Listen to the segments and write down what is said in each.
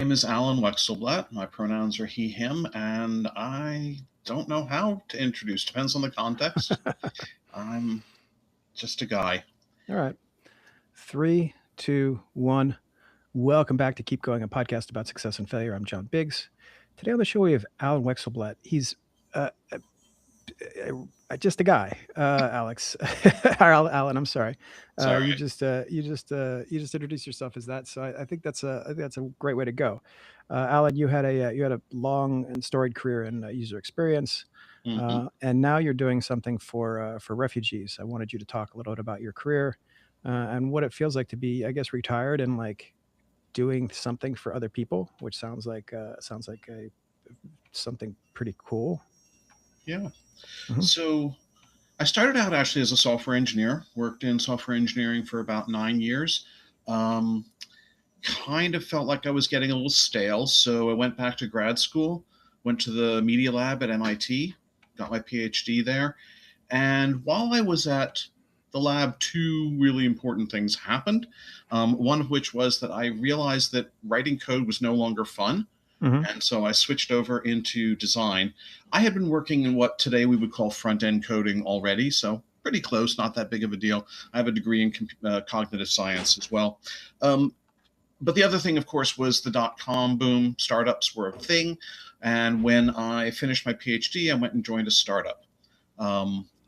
name is Alan Wexelblatt. My pronouns are he, him, and I don't know how to introduce. Depends on the context. I'm just a guy. All right. 3, 2, 1. Welcome back to Keep Going, a podcast about success and failure. I'm John Biggs. Today on the show, we have Alan Wexelblatt. He's just a guy, Alex. Alan, I'm sorry. It's all You right. just introduced yourself as that. So I think that's a great way to go. Alan, you had a long and storied career in user experience. hmm And now you're doing something for refugees. I wanted you to talk a little bit about your career and what it feels like to be, I guess, retired and like doing something for other people, which sounds like something pretty cool. Yeah. Hmm. So I started out actually as a software engineer. Worked in software engineering for about 9 years. Um, kind of felt like I was getting a little stale, so I went back to grad school. Went to the Media Lab at MIT. Got my PhD there. And while I was at the lab, two really important things happened. One of which was that I realized that writing code was no longer fun. Hmm. And so I switched over into design. I had been working in what today we would call front end coding already. So pretty close, not that big of a deal. I have a degree in cognitive science as well. Um, but the other thing, of course, was the dot-com boom. Startups were a thing. And when I finished my PhD, I went and joined a startup.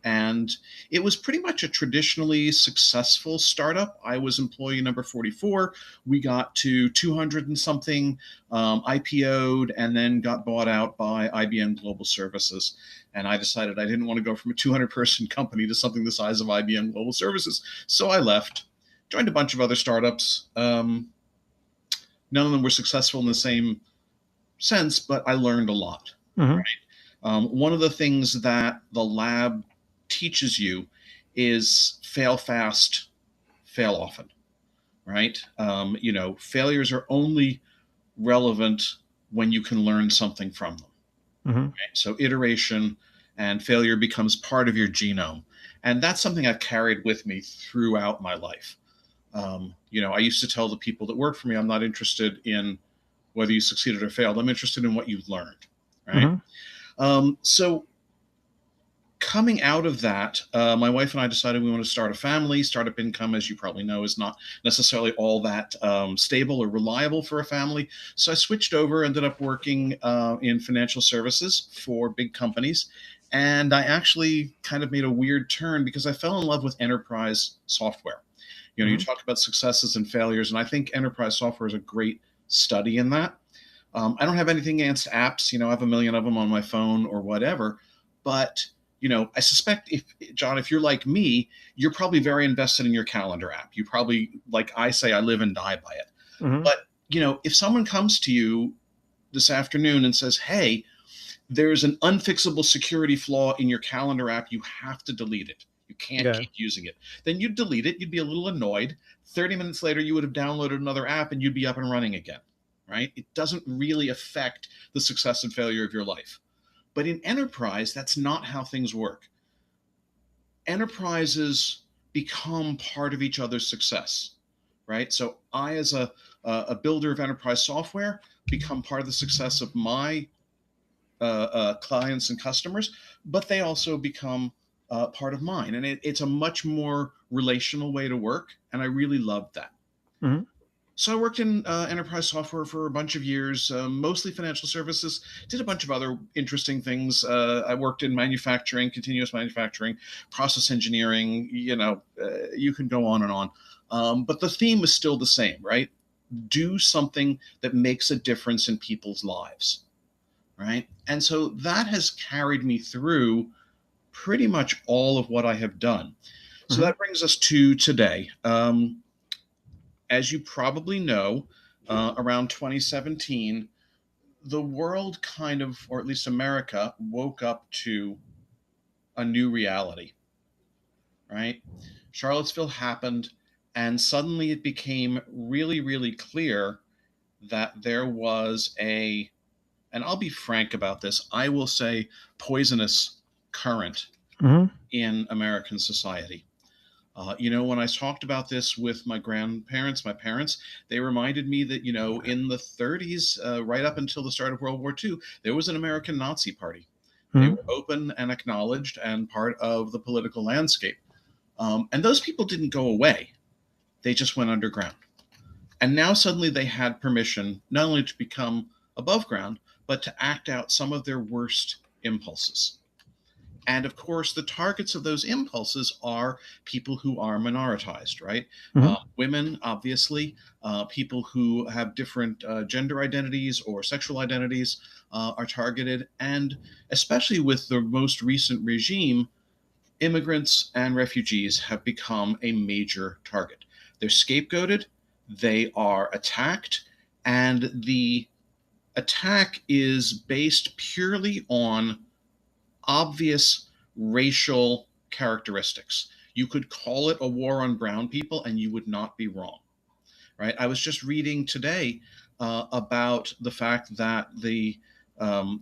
And it was pretty much a traditionally successful startup. I was employee number 44. We got to 200 and something, IPO'd, and then got bought out by IBM Global Services. And I decided I didn't want to go from a 200-person company to something the size of IBM Global Services. So I left, joined a bunch of other startups. None of them were successful in the same sense, but I learned a lot. Hmm. Right? One of the things that the lab teaches you is fail fast, fail often, right? Failures are only relevant when you can learn something from them. Hmm. Right? So iteration and failure becomes part of your genome. And that's something I've carried with me throughout my life. I used to tell the people that work for me, I'm not interested in whether you succeeded or failed. I'm interested in what you've learned, right? Hmm. So coming out of that, my wife and I decided we want to start a family. Startup income, as you probably know, is not necessarily all that stable or reliable for a family. So I switched over, ended up working in financial services for big companies. And I actually kind of made a weird turn because I fell in love with enterprise software. You Hmm. talk about successes and failures, and I think enterprise software is a great study in that. I don't have anything against apps. I have a million of them on my phone or whatever. But I suspect if John, if you're like me, you're probably very invested in your calendar app. You probably, like I say, I live and die by it. Hmm. But if someone comes to you this afternoon and says, "Hey, there's an unfixable security flaw in your calendar app. You have to delete it. You can't Yeah. keep using it." Then you'd delete it. You'd be a little annoyed. 30 minutes later, you would have downloaded another app and you'd be up and running again, right? It doesn't really affect the success and failure of your life. But in enterprise, that's not how things work. Enterprises become part of each other's success, right? So I, as a builder of enterprise software, become part of the success of my clients and customers, but they also become part of mine. And it's a much more relational way to work. And I really loved that. Hmm. So I worked in enterprise software for a bunch of years, mostly financial services. Did a bunch of other interesting things. I worked in manufacturing, continuous manufacturing, process engineering. You can go on and on. But the theme is still the same, right? Do something that makes a difference in people's lives, right? And so that has carried me through pretty much all of what I have done. So Hmm. that brings us to today. As you probably know, around 2017, the world kind of, or at least America, woke up to a new reality, right? Charlottesville happened, and suddenly it became really, really clear that there was and I'll be frank about this, I will say poisonous current Hmm. in American society. When I talked about this with my grandparents, my parents, they reminded me that, in the 30s, right up until the start of World War II, there was an American Nazi Party. They Mhm. were open and acknowledged and part of the political landscape. And those people didn't go away, they just went underground. And now suddenly they had permission not only to become above ground, but to act out some of their worst impulses. And of course, the targets of those impulses are people who are minoritized, right? Mhm. Women, obviously, people who have different gender identities or sexual identities are targeted. And especially with the most recent regime, immigrants and refugees have become a major target. They're scapegoated, they are attacked, and the attack is based purely on obvious racial characteristics. You could call it a war on brown people and you would not be wrong, right? I was just reading today about the fact that the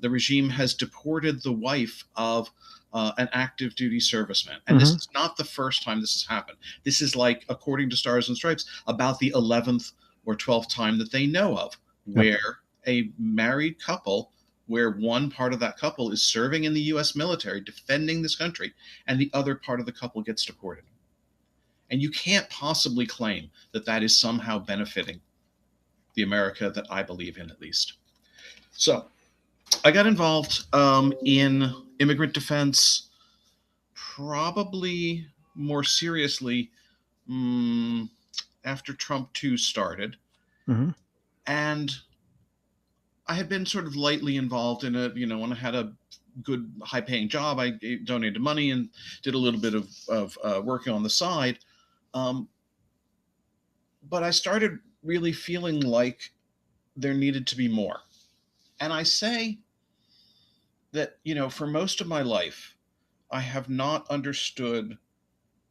regime has deported the wife of an active duty serviceman. And this Mhm. is not the first time this has happened. This is, like, according to Stars and Stripes, about the 11th or 12th time that they know of Yep. where a married couple, where one part of that couple is serving in the US military, defending this country, and the other part of the couple gets deported. And you can't possibly claim that that is somehow benefiting the America that I believe in, at least. So I got involved in immigrant defense probably more seriously after Trump 2 started. Mhm. And I had been sort of lightly involved in it. When I had a good, high paying job, I donated money and did a little bit of working on the side. Um, but I started really feeling like there needed to be more. And I say that, for most of my life, I have not understood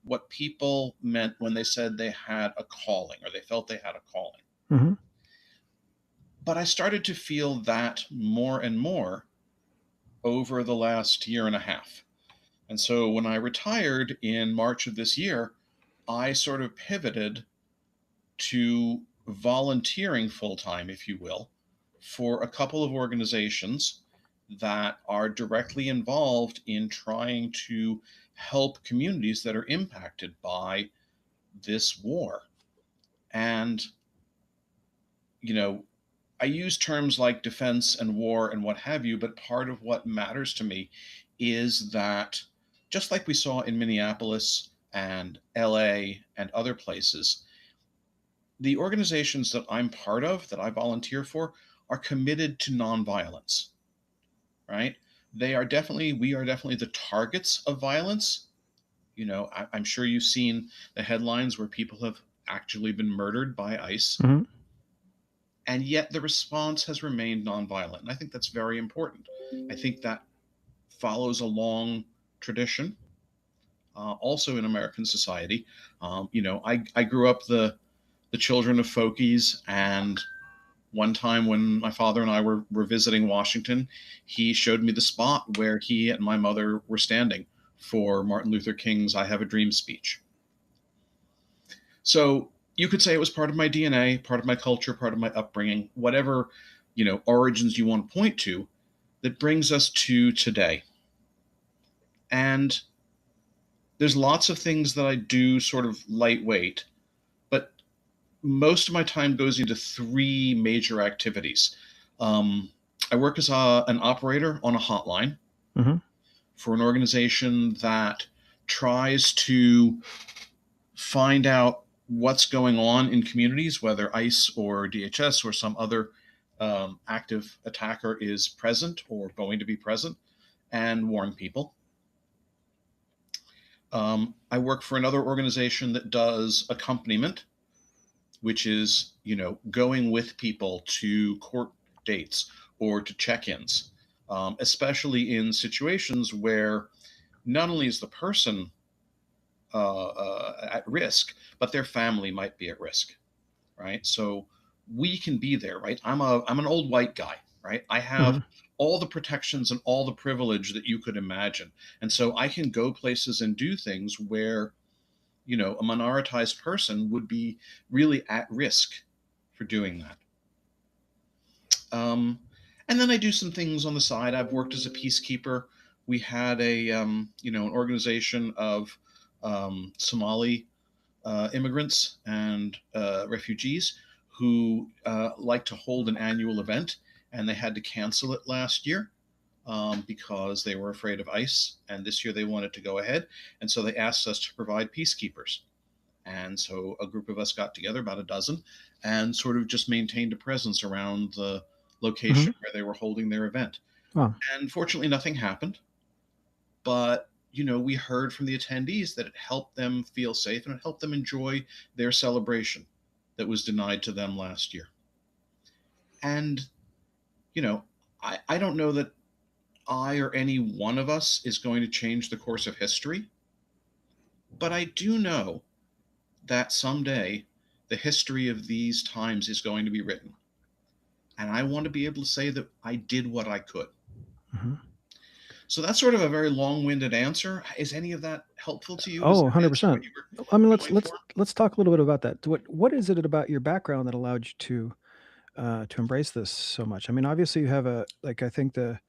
what people meant when they said they had a calling or they felt they had a calling. Mhm. But I started to feel that more and more over the last year and a half. And so when I retired in March of this year, I sort of pivoted to volunteering full time, if you will, for a couple of organizations that are directly involved in trying to help communities that are impacted by this war. And, you know, I use terms like defense and war and what have you, but part of what matters to me is that, just like we saw in Minneapolis and LA and other places, the organizations that I'm part of, that I volunteer for, are committed to nonviolence, right? We are definitely the targets of violence. I'm sure you've seen the headlines where people have actually been murdered by ICE, Mhm. and yet the response has remained nonviolent. And I think that's very important. I think that follows a long tradition, also in American society. I grew up the children of folkies, and one time when my father and I were visiting Washington, he showed me the spot where he and my mother were standing for Martin Luther King's I Have a Dream speech. So you could say it was part of my DNA, part of my culture, part of my upbringing, whatever, origins you want to point to, that brings us to today. And there's lots of things that I do sort of lightweight, but most of my time goes into three major activities. Um, I work as an operator on a hotline Mhm. for an organization that tries to find out what's going on in communities, whether ICE or DHS or some other active attacker is present or going to be present, and warn people. I work for another organization that does accompaniment, which is, going with people to court dates or to check-ins, especially in situations where not only is the person at risk, but their family might be at risk, right? So we can be there, right? I'm an old white guy, right? I have Mhm. all the protections and all the privilege that you could imagine, and so I can go places and do things where a minoritized person would be really at risk for doing that. Um, and then I do some things on the side. I've worked as a peacekeeper. We had an organization of Somali immigrants and refugees who like to hold an annual event, and they had to cancel it last year because they were afraid of ICE. And this year they wanted to go ahead, and so they asked us to provide peacekeepers. And so a group of us got together, about a dozen, and sort of just maintained a presence around the Hmm. location where they were holding their event. Wow. And fortunately, nothing happened. But we heard from the attendees that it helped them feel safe and it helped them enjoy their celebration that was denied to them last year. And you know, I don't know that I or any one of us is going to change the course of history, but I do know that someday the history of these times is going to be written. And I want to be able to say that I did what I could. Hmm. So that's sort of a very long-winded answer. Is any of that helpful to you? Does Oh, that answer what 100%. you I mean, were let's going let's for? let's talk a little bit about that. What is it about your background that allowed you to embrace this so much? I mean, obviously you have a like I think the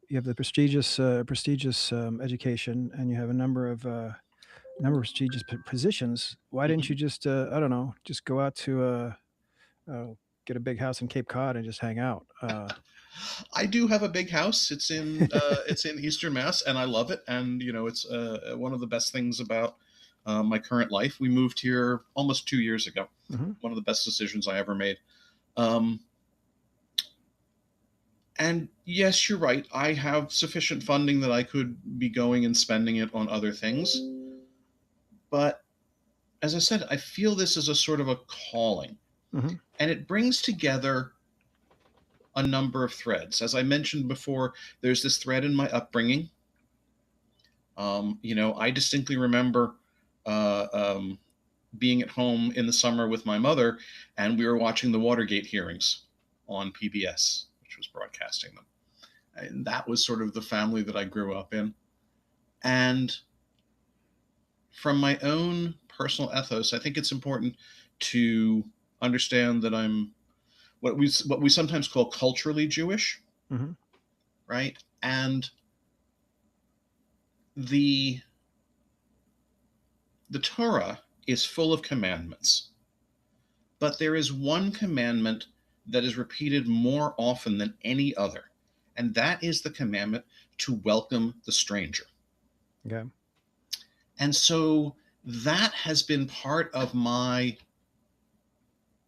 you have the prestigious education, and you have a number of prestigious positions. Why didn't Mhm. you just I don't know, just go out to get a big house in Cape Cod and just hang out? I do have a big house. It's in Eastern Mass, and I love it. And it's one of the best things about my current life. We moved here almost 2 years ago. Hmm. One of the best decisions I ever made. Um, and yes, you're right. I have sufficient funding that I could be going and spending it on other things. But as I said, I feel this is a sort of a calling, Hmm. and it brings together a number of threads. As I mentioned before, there's this thread in my upbringing. I distinctly remember uh, um, being at home in the summer with my mother, and we were watching the Watergate hearings on PBS, which was broadcasting them. And that was sort of the family that I grew up in. And from my own personal ethos, I think it's important to understand that I'm what we sometimes call culturally Jewish, Hmm. right? And the the Torah is full of commandments, but there is one commandment that is repeated more often than any other, and that is the commandment to welcome the stranger. Okay. And so that has been part of my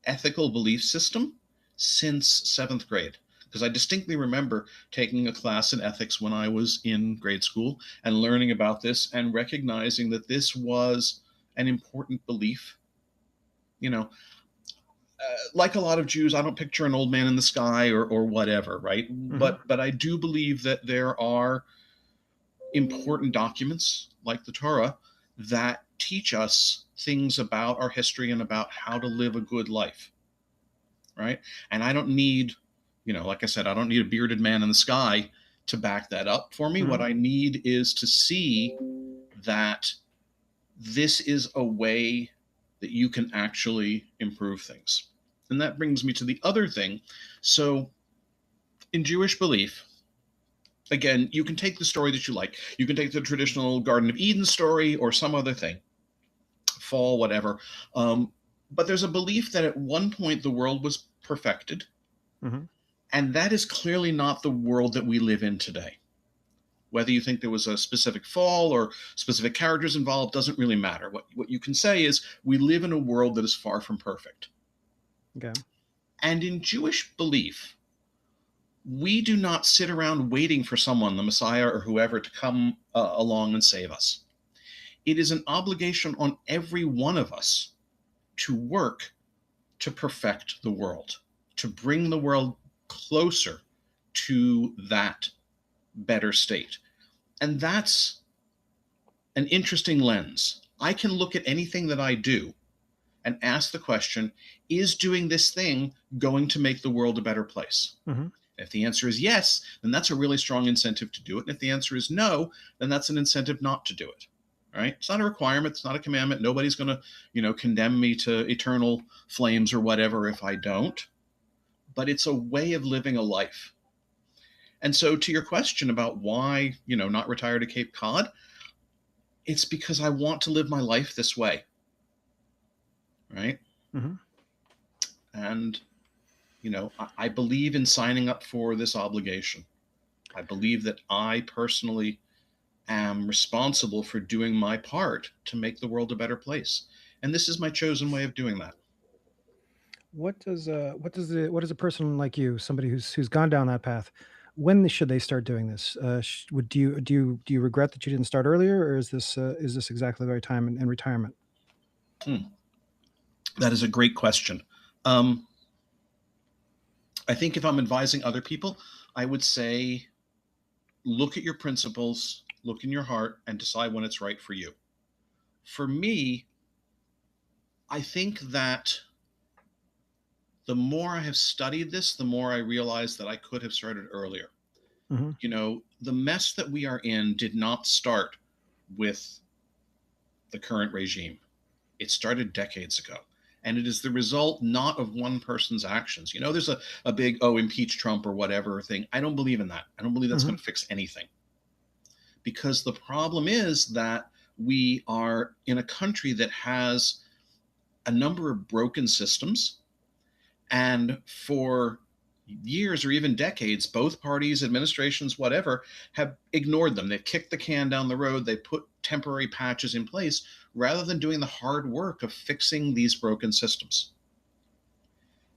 ethical belief system since seventh grade. Because I distinctly remember taking a class in ethics when I was in grade school and learning about this and recognizing that this was an important belief. You know, like a lot of Jews, I don't picture an old man in the sky or whatever, right? Hmm. But I do believe that there are important documents like the Torah that teach us things about our history and about how to live a good life, right? And I don't need, like I said, I don't need a bearded man in the sky to back that up for me. What Hmm. I need is to see that this is a way that you can actually improve things. And that brings me to the other thing. So, in Jewish belief, again, you can take the story that you like. You can take the traditional Garden of Eden story or some other thing, fall, whatever. Um, but there's a belief that at one point the world was perfected, Hmm. and that is clearly not the world that we live in today. Whether you think there was a specific fall or specific characters involved doesn't really matter. What you can say is we live in a world that is far from perfect. Okay. And in Jewish belief, we do not sit around waiting for someone, the Messiah or whoever, to come along and save us. It is an obligation on every one of us to work to perfect the world, to bring the world closer to that better state. And that's an interesting lens. I can look at anything that I do and ask the question, is doing this thing going to make the world a better place? Hmm. If the answer is yes, then that's a really strong incentive to do it. And if the answer is no, then that's an incentive not to do it. right? It's not a requirement. It's not a commandment. Nobody's going to, condemn me to eternal flames or whatever if I don't. But it's a way of living a life. And so, to your question about why, not retire to Cape Cod, it's because I want to live my life this way, right? Hmm. And, I believe in signing up for this obligation. I believe that I personally am responsible for doing my part to make the world a better place. And this is my chosen way of doing that. What does a person like you, somebody who's gone down that path, when should they start doing this? Would do you regret that you didn't start earlier, or is this exactly the right time in retirement? Hmm. That is a great question. Um, I think if I'm advising other people, I would say look at your principles, look in your heart, and decide when it's right for you. For me, I think that the more I have studied this, the more I realize that I could have started earlier. Hmm. The mess that we are in did not start with the current regime. It started decades ago. And it is the result not of one person's actions. There's a big, impeach Trump or whatever thing. I don't believe in that. I don't believe that's Hmm. going to fix anything. Because the problem is that we are in a country that has a number of broken systems. And for years or even decades, both parties, administrations, whatever, have ignored them. They've kicked the can down the road. They put temporary patches in place rather than doing the hard work of fixing these broken systems.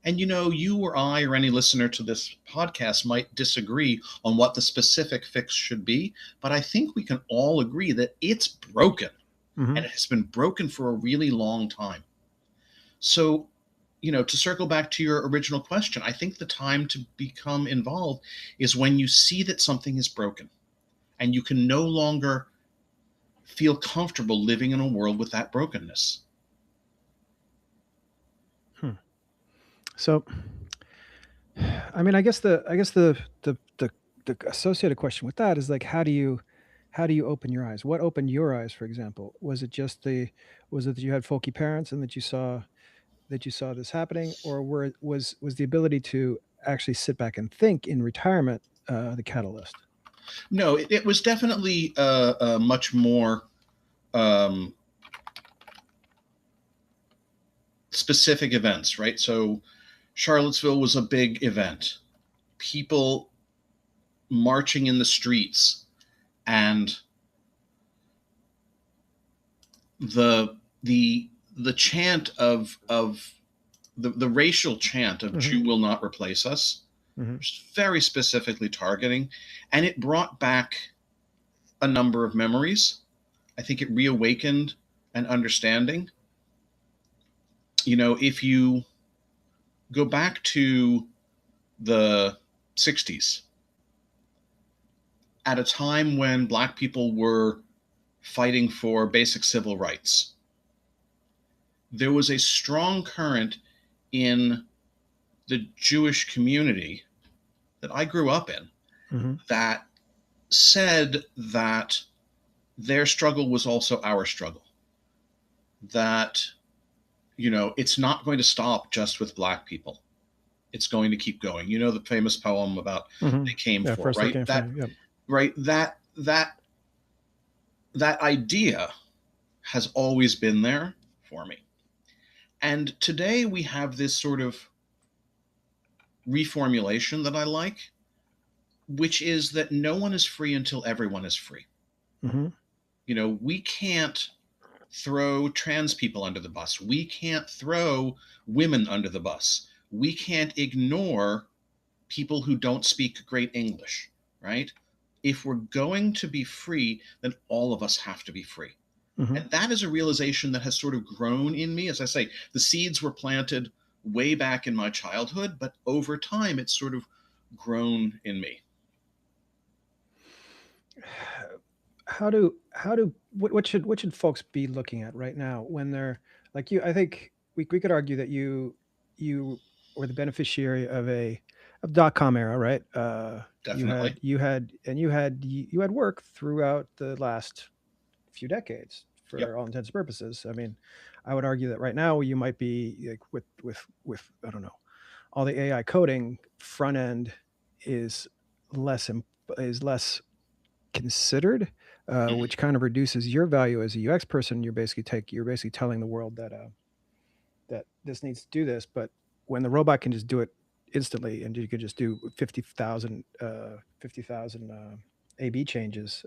And you or I or any listener to this podcast might disagree on what the specific fix should be, but I think we can all agree that it's broken and Hmm. it has been broken for a really long time. So, to circle back to your original question, I think the time to become involved is when you see that something is broken and you can no longer feel comfortable living in a world with that brokenness. Hmm. So, I mean, I guess the associated question with that is like, how do you open your eyes? What opened your eyes, for example? Was it that you had folky parents and that you saw this happening, or was the ability to actually sit back and think in retirement the catalyst? No, it was definitely much more um, specific events, right? So, Charlottesville was a big event. People marching in the streets and the chant of the racial chant of Hmm. Jew will not replace us, Hmm. very specifically targeting, and it brought back a number of memories. I think it reawakened an understanding. If you go back to the 60s, at a time when Black people were fighting for basic civil rights, there was a strong current in the Jewish community that I grew up in Hmm. that said that their struggle was also our struggle. That, it's not going to stop just with Black people. It's going to keep going. The famous poem about Hmm. they came Yeah, for, first right? looking for you. Yep. Right, that idea has always been there for me. And today we have this sort of reformulation that I like, which is that no one is free until everyone is free. Hmm. We can't throw trans people under the bus. We can't throw women under the bus. We can't ignore people who don't speak great English, right? If we're going to be free, then all of us have to be free. Hmm. And that is a realization that has sort of grown in me. As I say, the seeds were planted way back in my childhood, but over time it's sort of grown in me. What should folks be looking at right now when they're like you? I think we could argue that you were the beneficiary of a of dot-com era, right? Definitely. You had work throughout the last few decades Yep. for all intents and purposes. I mean, I would argue that right now you might be like with I don't know, all the AI coding front end is less is less considered, Mhm. which kind of reduces your value as a UX person. You're basically telling the world that this needs to do this, but when the robot can just do it instantly, and you could just do 50,000 A/B changes,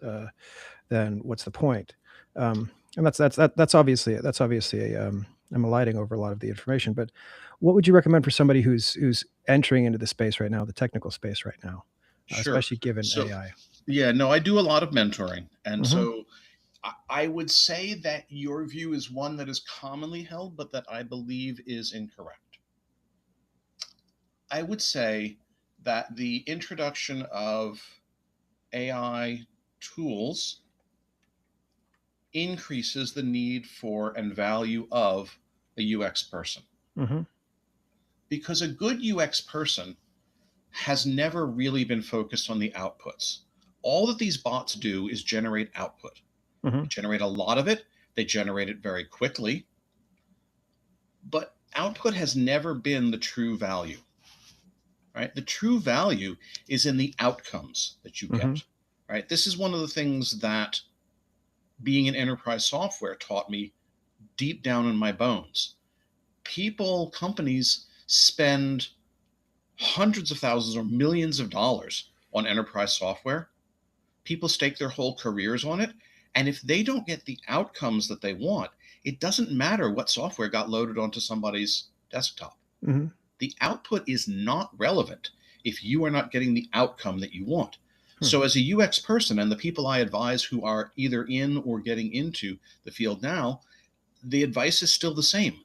then what's the point? And that's obviously a I'm alighting over a lot of the information, but what would you recommend for somebody who's entering into the space right now, the technical space right now, Sure. especially given So, AI? yeah, no, I do a lot of mentoring. And Hmm. so I would say that your view is one that is commonly held, but that I believe is incorrect. I would say that the introduction of AI tools increases the need for and value of a UX person. Hmm. Because a good UX person has never really been focused on the outputs. All that these bots do is generate output. They Hmm. generate a lot of it, they generate it very quickly, but output has never been the true value, right? The true value is in the outcomes that you Hmm. get, right? This is one of the things that being in enterprise software taught me deep down in my bones. People, companies spend hundreds of thousands or millions of dollars on enterprise software. People stake their whole careers on it. And if they don't get the outcomes that they want, it doesn't matter what software got loaded onto somebody's desktop. Hmm. The output is not relevant if you are not getting the outcome that you want. Hmm. So, as a UX person and the people I advise who are either in or getting into the field now, the advice is still the same.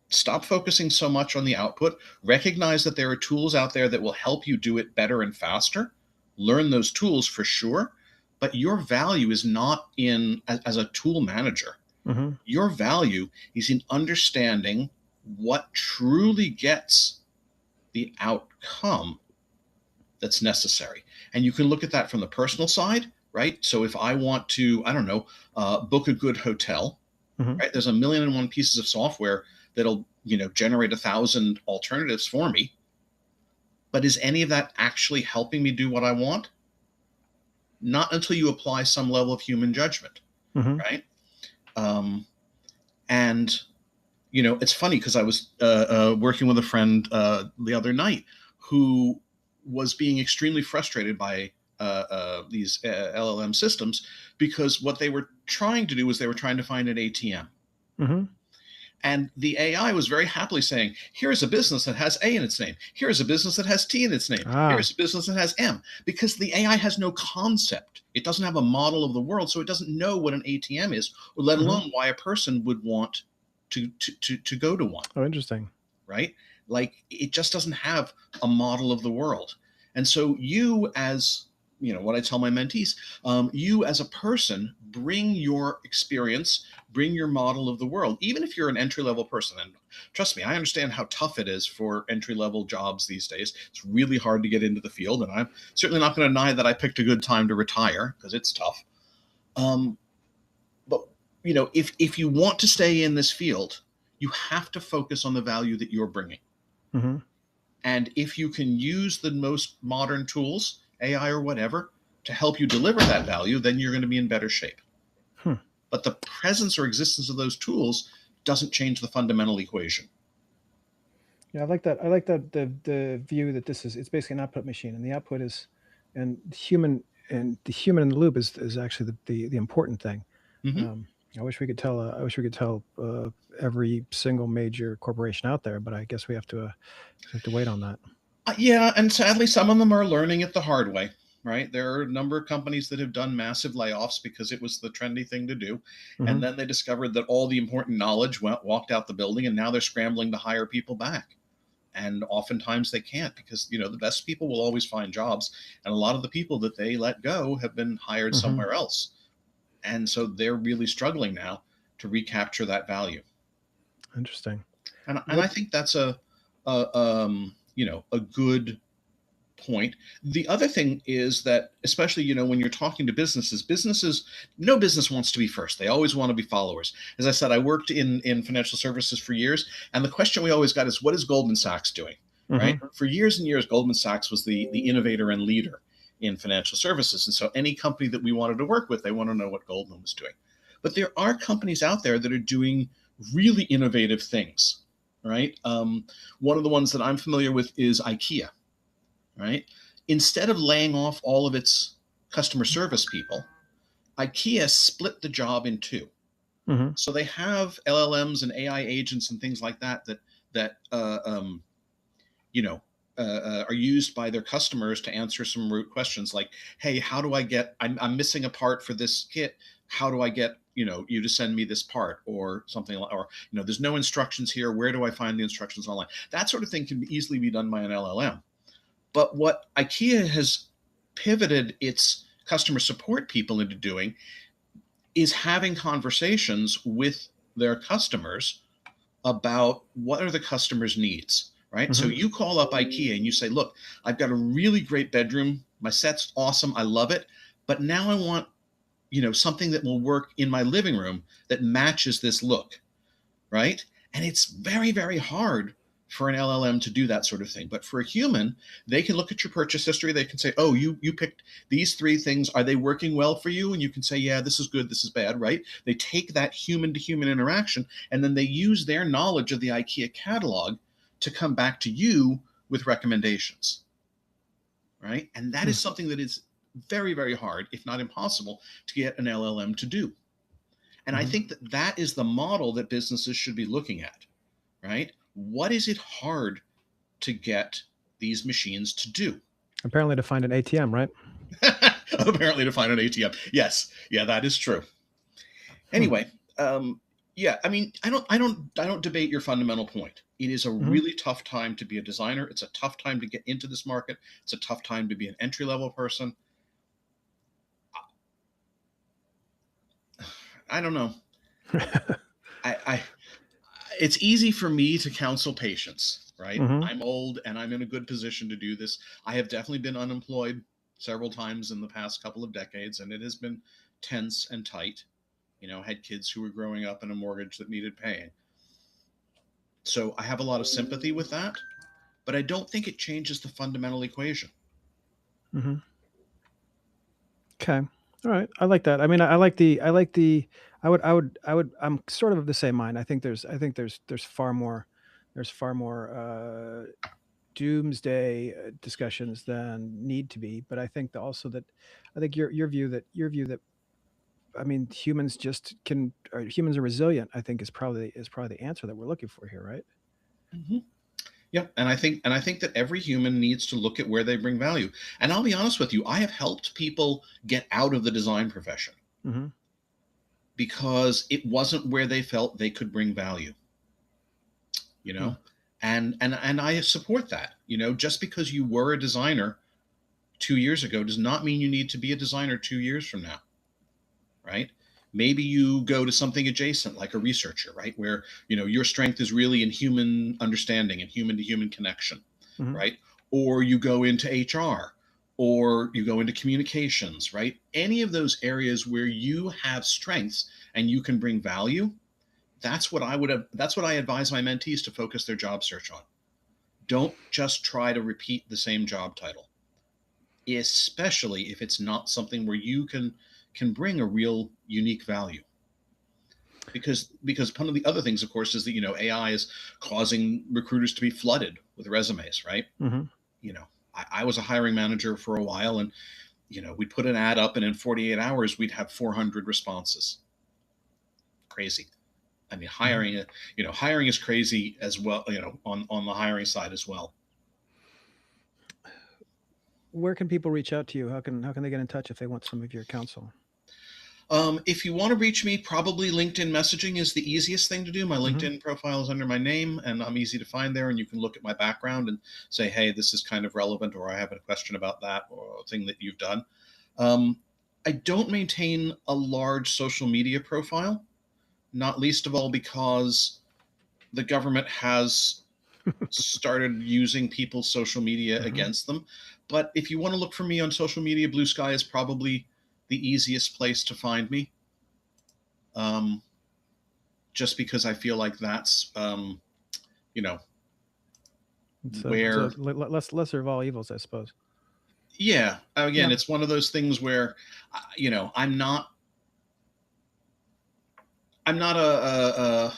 Stop focusing so much on the output. Recognize that there are tools out there that will help you do it better and faster. Learn those tools for sure. But your value is not in as a tool manager. Hmm. Your value is in understanding what truly gets the outcome that's necessary. And you can look at that from the personal side, right? So if I want to, I don't know, book a good hotel, Hmm. right? There's a million and one pieces of software that'll, generate 1,000 alternatives for me. But is any of that actually helping me do what I want? Not until you apply some level of human judgment, Hmm. right? Um, and it's funny because I was working with a friend the other night who was being extremely frustrated by these LLM systems because what they were trying to do was they were trying to find an ATM. Hmm. And the AI was very happily saying, here's a business that has A in its name. Here's a business that has T in its name. Ah. Here's a business that has M. Because the AI has no concept. It doesn't have a model of the world, so it doesn't know what an ATM is, or let Hmm. alone why a person would want to go to one, Oh, interesting. right? Like it just doesn't have a model of the world. And so you as what I tell my mentees, you as a person bring your experience, bring your model of the world, even if you're an entry level person. And trust me, I understand how tough it is for entry level jobs these days. It's really hard to get into the field, and I'm certainly not going to deny that I picked a good time to retire because it's tough. um, but if you want to stay in this field, you have to focus on the value that you're bringing. Hmm. And if you can use the most modern tools, AI or whatever, to help you deliver that value, then you're going to be in better shape. Hmm. But the presence or existence of those tools doesn't change the fundamental equation. Yeah, I like that. I like the view that it's basically an output machine, and the output is, and the human in the loop is actually the important thing. Mm-hmm. Um, I wish we could tell every single major corporation out there, but I guess we have to wait on that. Yeah, and sadly, some of them are learning it the hard way. Right, there are a number of companies that have done massive layoffs because it was the trendy thing to do, Hmm. and then they discovered that all the important knowledge walked out the building, and now they're scrambling to hire people back. And oftentimes they can't because the best people will always find jobs, and a lot of the people that they let go have been hired Hmm. somewhere else, and so they're really struggling now to recapture that value. Interesting. And I What? think that's a good point. The other thing is that, especially, when you're talking to businesses, no business wants to be first. They always want to be followers. As I said, I worked in financial services for years, and the question we always got is, what is Goldman Sachs doing? Right? Mm-hmm. For years and years, Goldman Sachs was the innovator and leader in financial services. And so any company that we wanted to work with, they want to know what Goldman was doing. But there are companies out there that are doing really innovative things, right? One of the ones that I'm familiar with is IKEA, right? Instead of laying off all of its customer service people, IKEA split the job in two. Mm-hmm. So they have LLMs and AI agents and things like that are used by their customers to answer some root questions like, hey, how do I get, I'm missing a part for this kit. How do I get, you to send me this part, or something like, or, there's no instructions here. Where do I find the instructions online? That sort of thing can easily be done by an LLM. But what IKEA has pivoted its customer support people into doing is having conversations with their customers about what are the customer's needs, right? So Mm-hmm. you call up IKEA and you say, look, I've got a really great bedroom. My set's awesome. I love it. But now I want, something that will work in my living room that matches this look, right? And it's very, very hard for an LLM to do that sort of thing. But for a human, they can look at your purchase history. They can say, oh, you picked these 3 things. Are they working well for you? And you can say, yeah, this is good, this is bad, right? They take that human to human interaction, and then they use their knowledge of the IKEA catalog to come back to you with recommendations, right? And that is something that is very, very hard, if not impossible, to get an LLM to do. And I think that is the model that businesses should be looking at, right? What is it hard to get these machines to do? Apparently, to find an ATM, right? Apparently, to find an ATM. Yes, yeah, that is true. Anyway, yeah, I mean, I don't debate your fundamental point. It is a really tough time to be a designer. It's a tough time to get into this market. It's a tough time to be an entry-level person. I don't know. It's easy for me to counsel patience, right? I'm old and I'm in a good position to do this. I have definitely been unemployed several times in the past couple of decades, and it has been tense and tight. Had kids who were growing up in a mortgage that needed paying. So I have a lot of sympathy with that, but I don't think it changes the fundamental equation. Mm-hmm. Okay. All right. I like that. I mean, I'm sort of the same mind. I think there's far more doomsday discussions than need to be. But I think also that, I think your view that, I mean, humans are resilient, I think is probably the answer that we're looking for here, right? Mm-hmm. Yeah, and I think that every human needs to look at where they bring value. And I'll be honest with you, I have helped people get out of the design profession Mm-hmm. because it wasn't where they felt they could bring value. You know, and I support that. Just because you were a designer 2 years ago does not mean you need to be a designer 2 years from now, right? Maybe you go to something adjacent like a researcher, right? Where, your strength is really in human understanding and human to human connection, Mm-hmm. right? Or you go into HR, or you go into communications, right? Any of those areas where you have strengths and you can bring value, that's what I advise my mentees to focus their job search on. Don't just try to repeat the same job title, especially if it's not something where you can bring a real unique value. Because one of the other things, of course, is that AI is causing recruiters to be flooded with resumes, right? Mm-hmm. I was a hiring manager for a while, and we'd put an ad up, and in 48 hours we'd have 400 responses. Crazy. I mean, hiring is crazy as well, on the hiring side as well. Where can people reach out to you? How can they get in touch if they want some of your counsel? If you want to reach me, probably LinkedIn messaging is the easiest thing to do. My Mm-hmm. LinkedIn profile is under my name, and I'm easy to find there. And you can look at my background and say, hey, this is kind of relevant, or I have a question about that, or a thing that you've done. I don't maintain a large social media profile, not least of all because the government has started using people's social media Mm-hmm. against them. But if you want to look for me on social media, Blue Sky is probably the easiest place to find me. Um, just because I feel like that's, you know, It's a where, lesser of all evils, I suppose. yeah, again, Yeah. it's one of those things where, I'm not a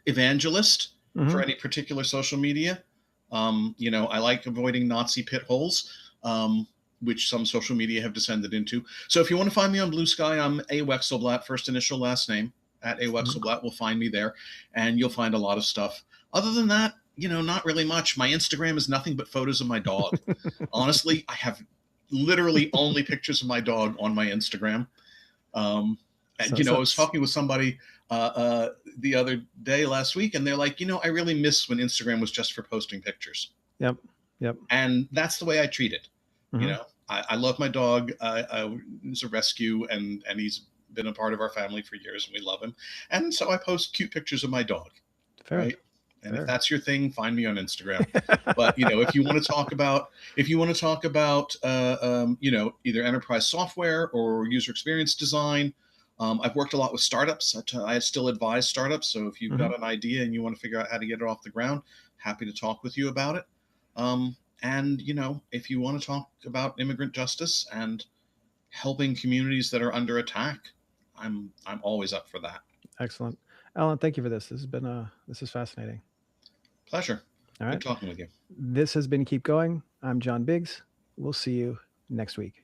evangelist for Hmm. any particular social media. I like avoiding Nazi pit holes, which some social media have descended into. So if you want to find me on Blue Sky, I'm A Wexelblatt, first initial, last name, at A Wexelblatt. Will find me there, and you'll find a lot of stuff. Other than that, not really much. My Instagram is nothing but photos of my dog. Honestly, I have literally only pictures of my dog on my Instagram. Um, and So, I so, was talking with somebody the other day, last week, and they're like, I really miss when Instagram was just for posting pictures, yep, yep. and that's the way I treat it. Hmm. I love my dog. He's a rescue, and he's been a part of our family for years, and we love him. And so I post cute pictures of my dog, Fair, right? And if fair. that's your thing, find me on Instagram. But if you want to talk about either enterprise software or user experience design, I've worked a lot with startups. I still advise startups. So if you've Hmm. got an idea and you want to figure out how to get it off the ground, happy to talk with you about it. And if you want to talk about immigrant justice and helping communities that are under attack, I'm always up for that. Excellent, Alan. Thank you for this. This is fascinating. Pleasure. All Good right. talking with you. This has been Keep Going. I'm John Biggs. We'll see you next week.